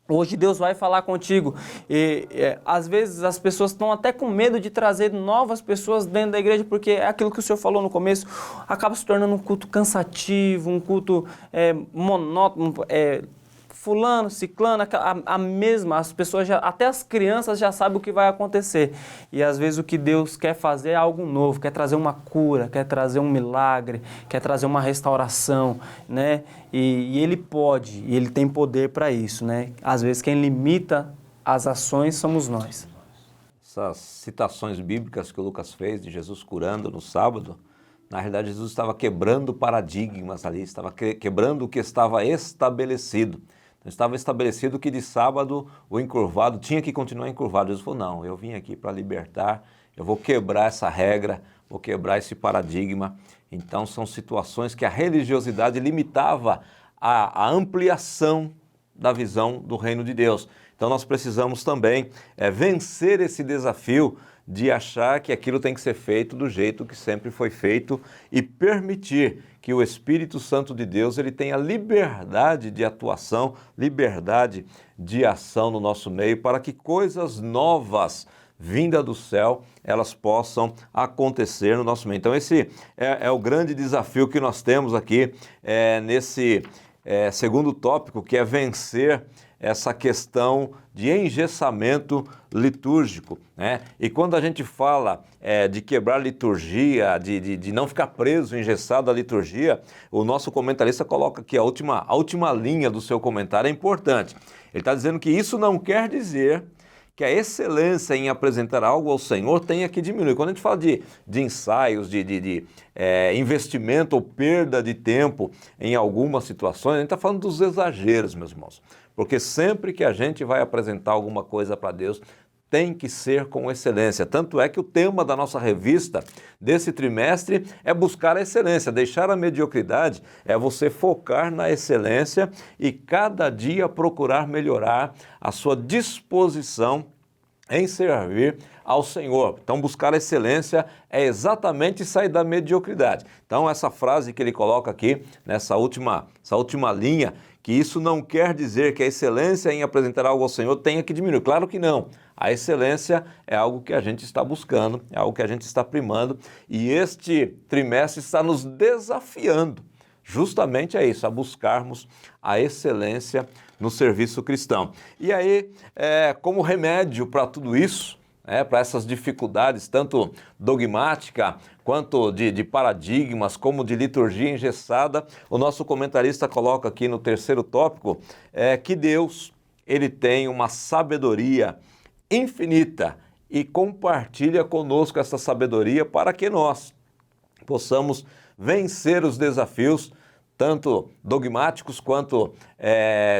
Hoje Deus vai falar contigo. Às vezes as pessoas estão até com medo de trazer novas pessoas dentro da igreja, porque é aquilo que o senhor falou no começo, acaba se tornando um culto cansativo, um culto monótono, fulano, ciclano, a mesma, as pessoas até as crianças já sabem o que vai acontecer. E às vezes o que Deus quer fazer é algo novo, quer trazer uma cura, quer trazer um milagre, quer trazer uma restauração, né? E Ele pode, e Ele tem poder para isso, né? Às vezes quem limita as ações somos nós. Essas citações bíblicas que o Lucas fez de Jesus curando no sábado, na realidade Jesus estava quebrando paradigmas ali, estava quebrando o que estava estabelecido. Estava estabelecido que de sábado o encurvado tinha que continuar encurvado. Jesus falou: não, eu vim aqui para libertar, eu vou quebrar essa regra, vou quebrar esse paradigma. Então são situações que a religiosidade limitava a ampliação da visão do reino de Deus. Então nós precisamos também vencer esse desafio de achar que aquilo tem que ser feito do jeito que sempre foi feito e permitir que o Espírito Santo de Deus ele tenha liberdade de atuação, liberdade de ação no nosso meio, para que coisas novas vinda do céu, elas possam acontecer no nosso meio. Então esse é o grande desafio que nós temos aqui nesse segundo tópico, que é vencer essa questão de engessamento litúrgico, né? E quando a gente fala de quebrar liturgia, de não ficar preso, engessado à liturgia, o nosso comentarista coloca aqui a última linha do seu comentário, é importante. Ele está dizendo que isso não quer dizer que a excelência em apresentar algo ao Senhor tenha que diminuir. Quando a gente fala de ensaios, de investimento ou perda de tempo em algumas situações, a gente está falando dos exageros, meus irmãos. Porque sempre que a gente vai apresentar alguma coisa para Deus, tem que ser com excelência. Tanto é que o tema da nossa revista desse trimestre é buscar a excelência. Deixar a mediocridade é você focar na excelência e cada dia procurar melhorar a sua disposição em servir ao Senhor. Então, buscar a excelência é exatamente sair da mediocridade. Então, essa frase que ele coloca aqui, nessa última linha, que isso não quer dizer que a excelência em apresentar algo ao Senhor tenha que diminuir. Claro que não. A excelência é algo que a gente está buscando, é algo que a gente está primando, e este trimestre está nos desafiando justamente a isso, a buscarmos a excelência no serviço cristão. E aí, como remédio para tudo isso, para essas dificuldades, tanto dogmática quanto de paradigmas, como de liturgia engessada, o nosso comentarista coloca aqui no terceiro tópico que Deus, ele tem uma sabedoria infinita e compartilha conosco essa sabedoria para que nós possamos vencer os desafios, tanto dogmáticos quanto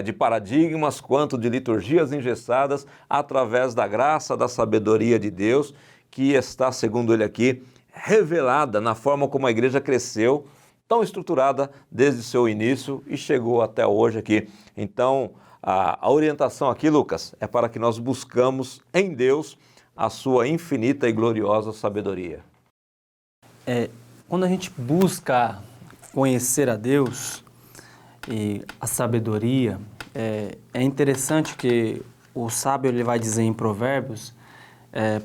de paradigmas, quanto de liturgias engessadas, através da graça, da sabedoria de Deus, que está, segundo ele aqui, revelada na forma como a igreja cresceu, tão estruturada desde seu início e chegou até hoje aqui. Então, a orientação aqui, Lucas, é para que nós buscamos em Deus a sua infinita e gloriosa sabedoria. Quando a gente busca conhecer a Deus e a sabedoria, é interessante que o sábio ele vai dizer em Provérbios,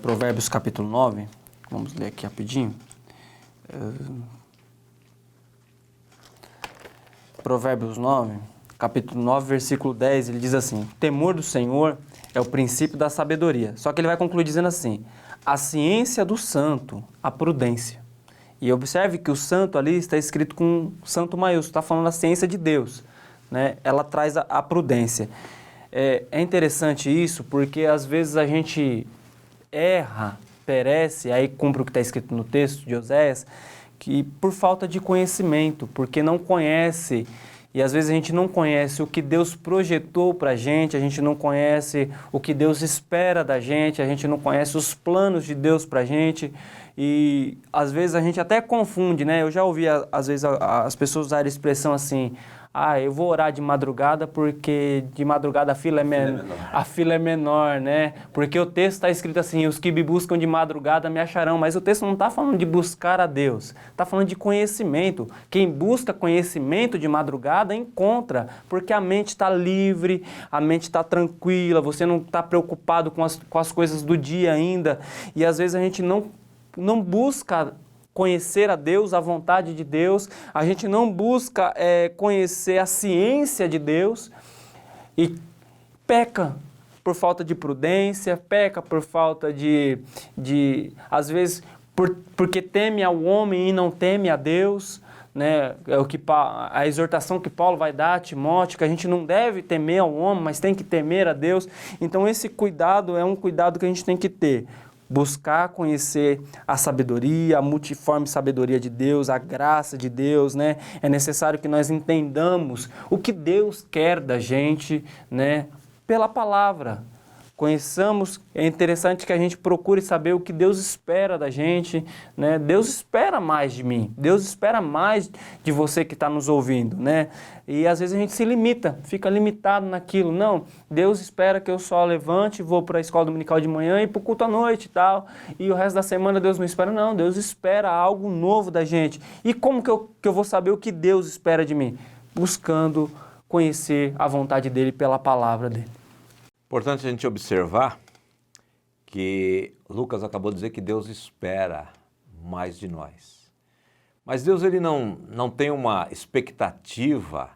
Provérbios capítulo 9, vamos ler aqui rapidinho. Provérbios 9, capítulo 9, versículo 10, ele diz assim: o temor do Senhor é o princípio da sabedoria. Só que ele vai concluir dizendo assim: a ciência do santo, a prudência. E observe que o santo ali está escrito com santo maiúsculo, está falando da ciência de Deus, né? Ela traz a prudência. É interessante isso porque às vezes a gente erra, perece, aí cumpre o que está escrito no texto de Oséias, que por falta de conhecimento, porque não conhece. E às vezes a gente não conhece o que Deus projetou para a gente não conhece o que Deus espera da gente, a gente não conhece os planos de Deus para a gente. E às vezes a gente até confunde, né? Eu já ouvi às vezes as pessoas usarem a expressão assim: eu vou orar de madrugada porque de madrugada a fila é menor, né? Porque o texto está escrito assim: os que me buscam de madrugada me acharão. Mas o texto não está falando de buscar a Deus, está falando de conhecimento. Quem busca conhecimento de madrugada encontra, porque a mente está livre, a mente está tranquila, você não está preocupado com as coisas do dia ainda. E às vezes a gente não busca conhecer a Deus, a vontade de Deus, a gente não busca conhecer a ciência de Deus e peca por falta de prudência, peca por falta de às vezes, porque teme ao homem e não teme a Deus, né? É a exortação que Paulo vai dar a Timóteo, que a gente não deve temer ao homem, mas tem que temer a Deus. Então esse cuidado é um cuidado que a gente tem que ter. Buscar conhecer a sabedoria, a multiforme sabedoria de Deus, a graça de Deus, né? É necessário que nós entendamos o que Deus quer da gente, né? Pela palavra. Conheçamos, é interessante que a gente procure saber o que Deus espera da gente, né? Deus espera mais de mim, Deus espera mais de você que está nos ouvindo, né? E às vezes a gente se limita, fica limitado naquilo. Não, Deus espera que eu só levante, vou para a escola dominical de manhã e para o culto à noite e tal, e o resto da semana Deus não espera. Não, Deus espera algo novo da gente. E como que eu vou saber o que Deus espera de mim? Buscando conhecer a vontade dele pela palavra dele. Importante a gente observar que Lucas acabou de dizer que Deus espera mais de nós. Mas Deus ele não tem uma expectativa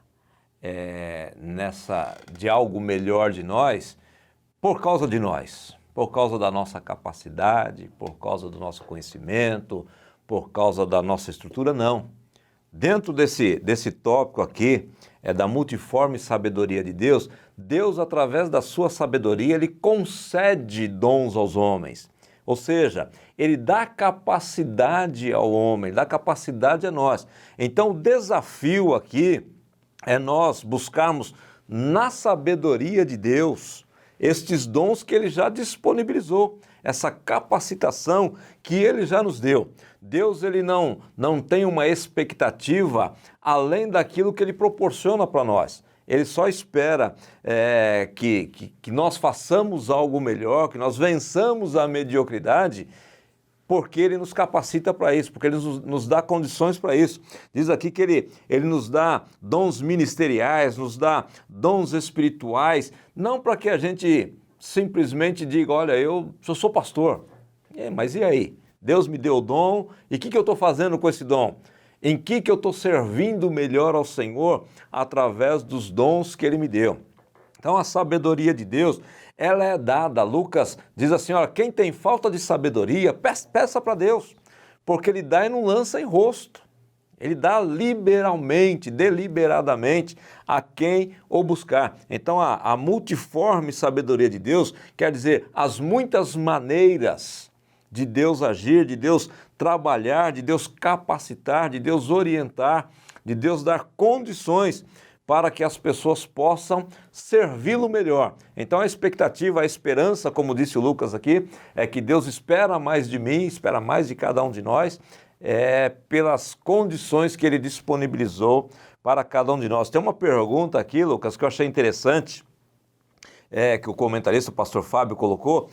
de algo melhor de nós por causa de nós, por causa da nossa capacidade, por causa do nosso conhecimento, por causa da nossa estrutura, não. Dentro desse tópico aqui, da multiforme sabedoria de Deus, Deus, através da sua sabedoria, ele concede dons aos homens. Ou seja, ele dá capacidade ao homem, dá capacidade a nós. Então, o desafio aqui é nós buscarmos na sabedoria de Deus estes dons que ele já disponibilizou, essa capacitação que ele já nos deu. Deus ele não tem uma expectativa além daquilo que ele proporciona para nós. Ele só espera que nós façamos algo melhor, que nós vençamos a mediocridade, porque ele nos capacita para isso, porque ele nos dá condições para isso. Diz aqui que ele nos dá dons ministeriais, nos dá dons espirituais, não para que a gente simplesmente diga, olha, eu sou pastor. Mas e aí? Deus me deu o dom, e o que eu estou fazendo com esse dom? Em que eu estou servindo melhor ao Senhor através dos dons que Ele me deu? Então a sabedoria de Deus, ela é dada. Lucas diz assim, olha, quem tem falta de sabedoria, peça para Deus, porque Ele dá e não lança em rosto. Ele dá liberalmente, deliberadamente a quem o buscar. Então a multiforme sabedoria de Deus quer dizer as muitas maneiras de Deus agir, de Deus trabalhar, de Deus capacitar, de Deus orientar, de Deus dar condições para que as pessoas possam servi-lo melhor. Então a expectativa, a esperança, como disse o Lucas aqui, é que Deus espera mais de mim, espera mais de cada um de nós, pelas condições que Ele disponibilizou para cada um de nós. Tem uma pergunta aqui, Lucas, que eu achei interessante, que o comentarista, o pastor Fábio, colocou.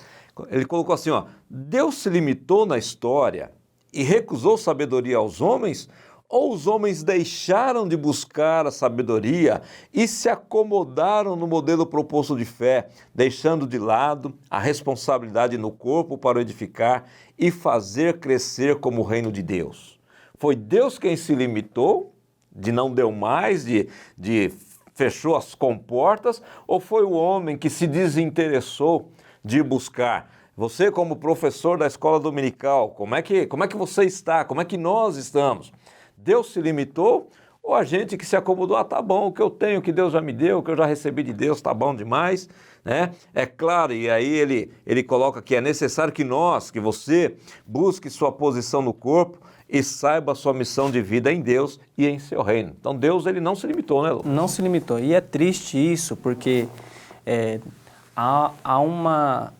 Ele colocou assim, ó, Deus se limitou na história e recusou sabedoria aos homens, ou os homens deixaram de buscar a sabedoria e se acomodaram no modelo proposto de fé, deixando de lado a responsabilidade no corpo para o edificar e fazer crescer como o reino de Deus? Foi Deus quem se limitou, de não deu mais, de fechou as comportas, ou foi o homem que se desinteressou de buscar? Você, como professor da escola dominical, como é que você está? Como é que nós estamos? Deus se limitou ou a gente que se acomodou? Ah, tá bom, o que eu tenho, o que Deus já me deu, o que eu já recebi de Deus, tá bom demais, né? É claro, e aí ele coloca que é necessário que você busque sua posição no corpo e saiba a sua missão de vida em Deus e em seu reino. Então Deus ele não se limitou, né, Lu? Não se limitou. E é triste isso, porque há uma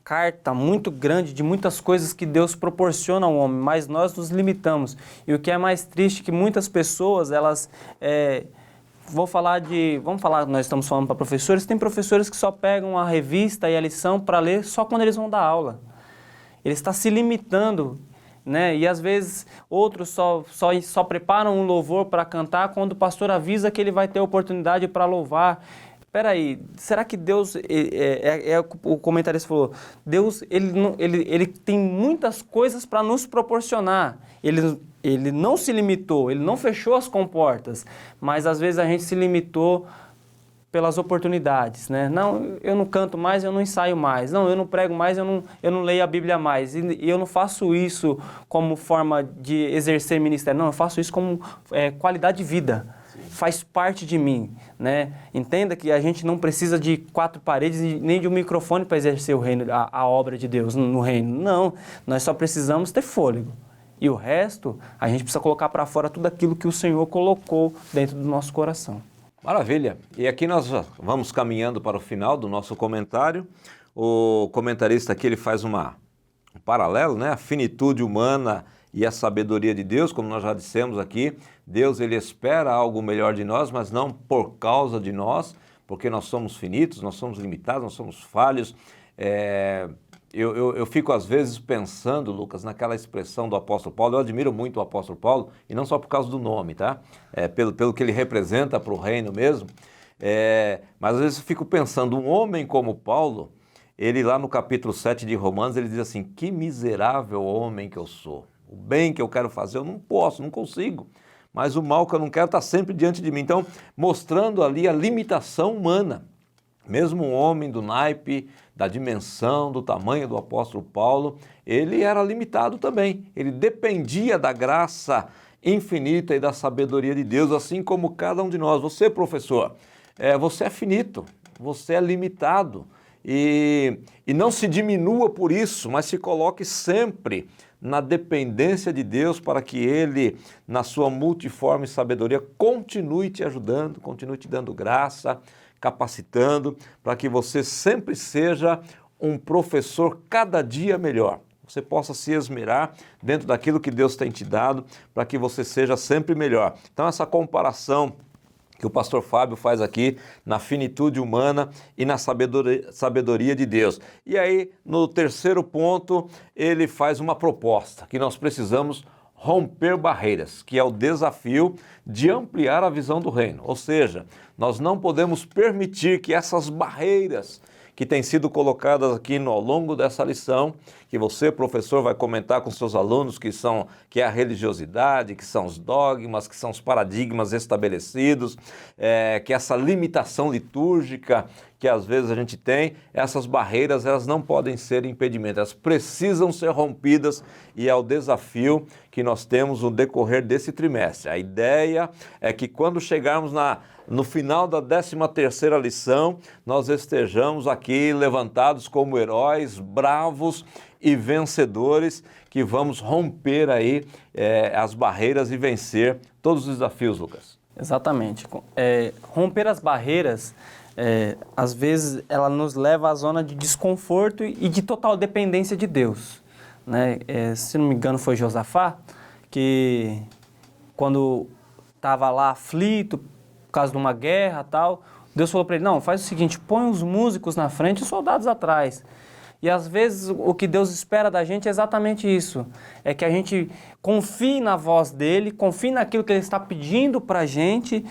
carta muito grande de muitas coisas que Deus proporciona ao homem, mas nós nos limitamos. E o que é mais triste é que muitas pessoas, elas... vamos falar, nós estamos falando para professores, tem professores que só pegam a revista e a lição para ler só quando eles vão dar aula. Ele está se limitando, né? E às vezes outros só preparam um louvor para cantar quando o pastor avisa que ele vai ter oportunidade para louvar. Espera aí, será que Deus, o comentarista falou, Deus ele tem muitas coisas para nos proporcionar, ele não se limitou, ele não fechou as comportas, mas às vezes a gente se limitou pelas oportunidades, né? Não, eu não canto mais, eu não ensaio mais, não, eu não prego mais, eu não leio a Bíblia mais, e eu não faço isso como forma de exercer ministério, não, eu faço isso como qualidade de vida. Faz parte de mim, né? Entenda que a gente não precisa de 4 paredes nem de um microfone para exercer o reino, a obra de Deus no reino. Não, nós só precisamos ter fôlego. E o resto, a gente precisa colocar para fora tudo aquilo que o Senhor colocou dentro do nosso coração. Maravilha! E aqui nós vamos caminhando para o final do nosso comentário. O comentarista aqui ele faz um paralelo, né? A finitude humana e a sabedoria de Deus, como nós já dissemos aqui. Deus ele espera algo melhor de nós, mas não por causa de nós, porque nós somos finitos, nós somos limitados, nós somos falhos. Eu fico às vezes pensando, Lucas, naquela expressão do apóstolo Paulo. Eu admiro muito o apóstolo Paulo, e não só por causa do nome, tá? Pelo que ele representa para o reino mesmo. Mas às vezes eu fico pensando, um homem como Paulo, ele lá no capítulo 7 de Romanos, ele diz assim, que miserável homem que eu sou. O bem que eu quero fazer eu não posso, não consigo. Mas o mal que eu não quero está sempre diante de mim. Então, mostrando ali a limitação humana. Mesmo um homem do naipe, da dimensão, do tamanho do apóstolo Paulo, ele era limitado também. Ele dependia da graça infinita e da sabedoria de Deus, assim como cada um de nós. Você, professor, você é finito, você é limitado. E não se diminua por isso, mas se coloque sempre na dependência de Deus para que Ele, na sua multiforme sabedoria, continue te ajudando, continue te dando graça, capacitando, para que você sempre seja um professor cada dia melhor. Você possa se esmerar dentro daquilo que Deus tem te dado, para que você seja sempre melhor. Então essa comparação que o pastor Fábio faz aqui na finitude humana e na sabedoria de Deus. E aí, no terceiro ponto, ele faz uma proposta, que nós precisamos romper barreiras, que é o desafio de ampliar a visão do reino. Ou seja, nós não podemos permitir que essas barreiras que têm sido colocadas aqui ao longo dessa lição, que você, professor, vai comentar com seus alunos, que é a religiosidade, que são os dogmas, que são os paradigmas estabelecidos, que essa limitação litúrgica que às vezes a gente tem, essas barreiras elas não podem ser impedimentos, elas precisam ser rompidas e é o desafio que nós temos no decorrer desse trimestre. A ideia é que quando chegarmos no final da 13ª lição, nós estejamos aqui levantados como heróis, bravos e vencedores, que vamos romper aí as barreiras e vencer todos os desafios, Lucas. Exatamente. Romper as barreiras, às vezes, ela nos leva à zona de desconforto e de total dependência de Deus, né? Se não me engano, foi Josafá, que quando estava lá aflito por causa de uma guerra e tal, Deus falou para ele, não, faz o seguinte, põe os músicos na frente e os soldados atrás. E às vezes o que Deus espera da gente é exatamente isso, é que a gente confie na voz dele, confie naquilo que ele está pedindo para a gente,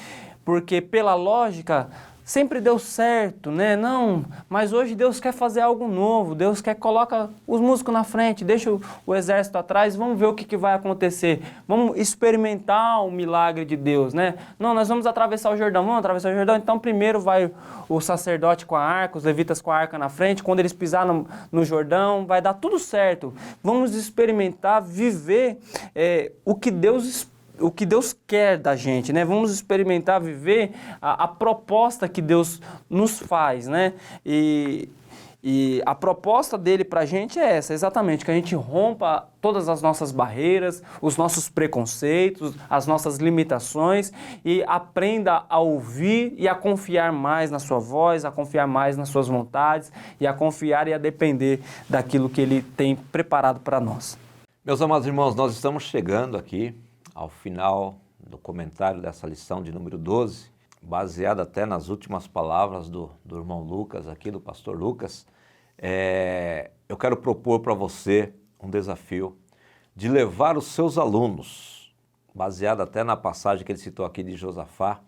porque pela lógica sempre deu certo, né? Não, mas hoje Deus quer fazer algo novo, Deus coloca os músicos na frente, deixa o exército atrás, vamos ver o que vai acontecer, vamos experimentar o milagre de Deus, né? Não, nós vamos atravessar o Jordão, então primeiro vai o sacerdote com a arca, os levitas com a arca na frente, quando eles pisarem no Jordão, vai dar tudo certo, vamos experimentar, viver o que Deus quer da gente, né? Vamos experimentar, viver a proposta que Deus nos faz, né? E a proposta dele pra gente é essa, exatamente, que a gente rompa todas as nossas barreiras, os nossos preconceitos, as nossas limitações e aprenda a ouvir e a confiar mais na sua voz, a confiar mais nas suas vontades e a confiar e a depender daquilo que ele tem preparado para nós. Meus amados irmãos, nós estamos chegando aqui ao final do comentário dessa lição de número 12, baseado até nas últimas palavras do irmão Lucas aqui, do pastor Lucas, eu quero propor para você um desafio de levar os seus alunos, baseado até na passagem que ele citou aqui de Josafá,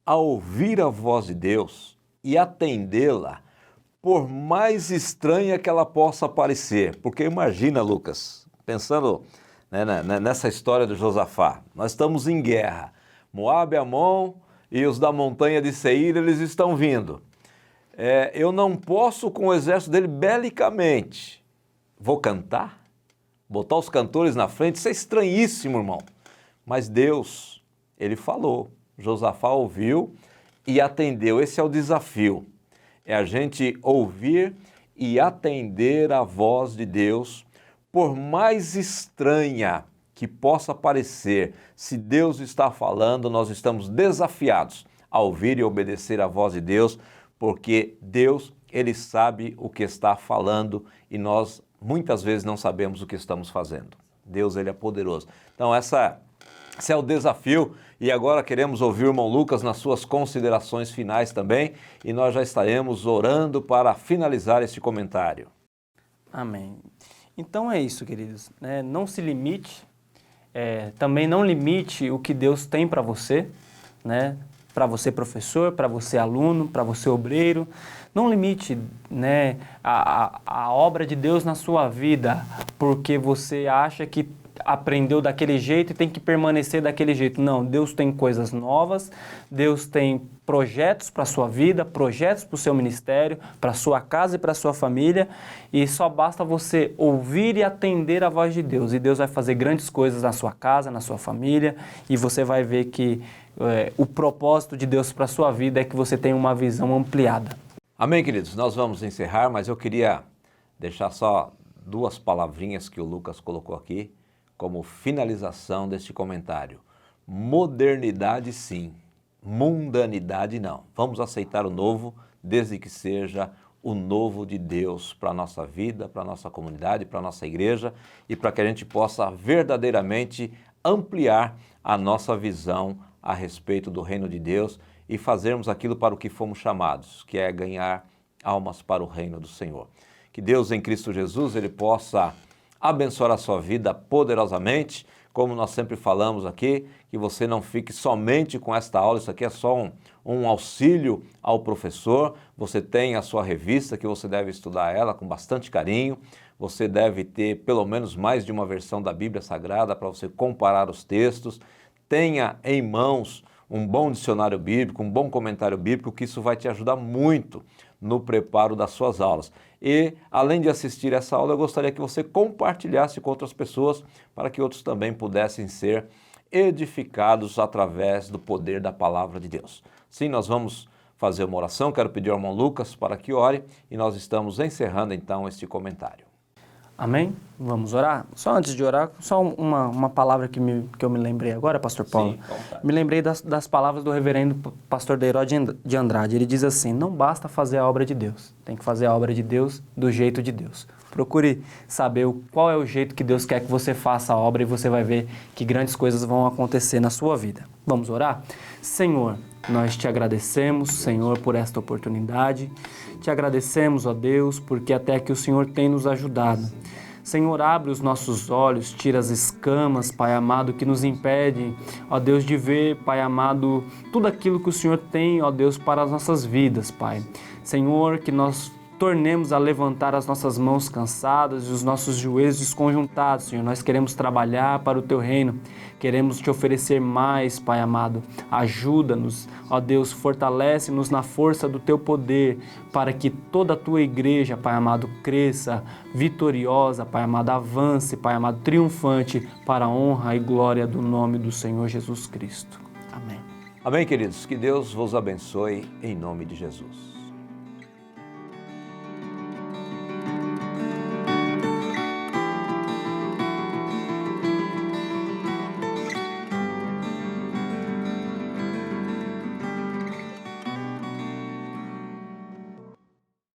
a ouvir a voz de Deus e atendê-la, por mais estranha que ela possa parecer. Porque imagina, Lucas, pensando nessa história do Josafá, nós estamos em guerra, Moabe e Amon e os da montanha de Seir, eles estão vindo. Eu não posso com o exército dele belicamente, vou cantar? Botar os cantores na frente, isso é estranhíssimo, irmão. Mas Deus, ele falou, Josafá ouviu e atendeu, esse é o desafio, é a gente ouvir e atender a voz de Deus, por mais estranha que possa parecer, se Deus está falando, nós estamos desafiados a ouvir e obedecer a voz de Deus, porque Deus, ele sabe o que está falando e nós muitas vezes não sabemos o que estamos fazendo. Deus, ele é poderoso. Então, esse é o desafio e agora queremos ouvir o irmão Lucas nas suas considerações finais também e nós já estaremos orando para finalizar este comentário. Amém. Então é isso, queridos, né? Não se limite, também não limite o que Deus tem para você, né? para você professor, para você aluno, para você obreiro. Não limite, né, a obra de Deus na sua vida porque você acha que aprendeu daquele jeito e tem que permanecer daquele jeito. Não, Deus tem coisas novas, Deus tem projetos para a sua vida, projetos para o seu ministério, para a sua casa e para a sua família, e só basta você ouvir e atender a voz de Deus, e Deus vai fazer grandes coisas na sua casa, na sua família, e você vai ver que o propósito de Deus para a sua vida é que você tenha uma visão ampliada. Amém, queridos? Nós vamos encerrar, mas eu queria deixar só 2 palavrinhas que o Lucas colocou aqui como finalização deste comentário. Modernidade sim, mundanidade não. Vamos aceitar o novo, desde que seja o novo de Deus para a nossa vida, para a nossa comunidade, para a nossa igreja e para que a gente possa verdadeiramente ampliar a nossa visão a respeito do reino de Deus e fazermos aquilo para o que fomos chamados, que é ganhar almas para o reino do Senhor. Que Deus em Cristo Jesus, Ele possa abençoar a sua vida poderosamente, como nós sempre falamos aqui, que você não fique somente com esta aula, isso aqui é só um auxílio ao professor, você tem a sua revista que você deve estudar ela com bastante carinho, você deve ter pelo menos mais de uma versão da Bíblia Sagrada para você comparar os textos, tenha em mãos um bom dicionário bíblico, um bom comentário bíblico, que isso vai te ajudar muito no preparo das suas aulas. E, além de assistir essa aula, eu gostaria que você compartilhasse com outras pessoas para que outros também pudessem ser edificados através do poder da palavra de Deus. Sim, nós vamos fazer uma oração, quero pedir ao irmão Lucas para que ore e nós estamos encerrando então este comentário. Amém? Vamos orar? Só antes de orar, só uma palavra que eu me lembrei agora, pastor Paulo. Sim, me lembrei das palavras do reverendo pastor Deiró de Andrade. Ele diz assim: não basta fazer a obra de Deus, tem que fazer a obra de Deus do jeito de Deus. Procure saber qual é o jeito que Deus quer que você faça a obra e você vai ver que grandes coisas vão acontecer na sua vida. Vamos orar? Senhor, nós te agradecemos, Senhor, por esta oportunidade. Te agradecemos, ó Deus, porque até aqui o Senhor tem nos ajudado. Senhor, abre os nossos olhos, tira as escamas, Pai amado, que nos impedem, ó Deus, de ver, Pai amado, tudo aquilo que o Senhor tem, ó Deus, para as nossas vidas, Pai. Senhor, que nós tornemos a levantar as nossas mãos cansadas e os nossos joelhos desconjuntados, Senhor. Nós queremos trabalhar para o Teu reino, queremos Te oferecer mais, Pai amado. Ajuda-nos, ó Deus, fortalece-nos na força do Teu poder, para que toda a Tua igreja, Pai amado, cresça vitoriosa, Pai amado, avance, Pai amado, triunfante, para a honra e glória do nome do Senhor Jesus Cristo. Amém. Amém, queridos. Que Deus vos abençoe em nome de Jesus.